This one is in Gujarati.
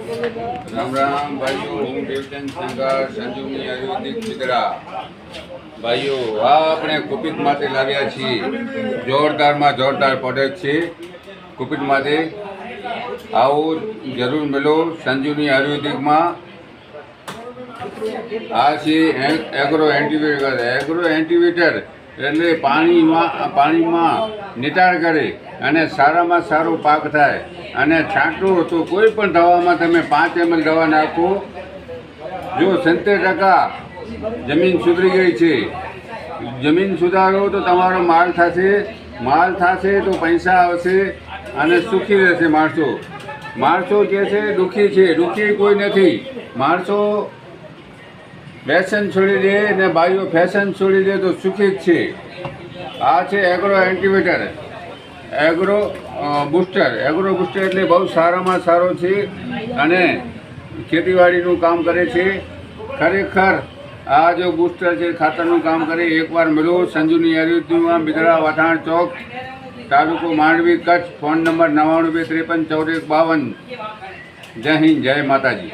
રામ રામ ભાઈઓ, હું દેવચંદ સંઘાર સંજીવની આયુર્વેદિક ચિત્રા. ભાઈઓ, આ આપણે કુપિતમાંથી લાવ્યા છીએ. જોરદારમાં જોરદાર પ્રોડક્ટ છે કુપિતમાંથી. આવો જરૂર મેળો સંજીવની આયુર્વેદિકમાં. આ છે એગ્રો એન્ટીવેટર. એગ્રો એન્ટીવેટર એટલે પાણીમાં નિતાર કરે અને સારામાં સારો પાક થાય. અને છાંટો તો કોઈ પણ દવામાં તમે 5 ml દવા નાખો. જો 70% જમીન સુધરી ગઈ છે, જમીન સુધારો તો તમારો માલ થશે તો પૈસા આવશે અને સુખી રહેશે. માણસો જે છે દુઃખી કોઈ નથી. માણસો ફેશન છોડી દે ને ભાઈઓ ફેશન છોડી દે તો સુખી જ છે. આ છે agro activator, agro booster. Agro booster એટલે બહુ સારામાં સારો છે અને ખેતીવાડીનું કામ કરે છે. ખરેખર આ જો બૂસ્ટર છે ખાતરનું કામ કરે. એકવાર મળો સંજીવની આયુર્વેદમાં, બિદડા વઢાણ ચોક, તાલુકો માંડવી, કચ્છ. Phone number 92 53 14 52. જય હિન્દ, જય માતાજી.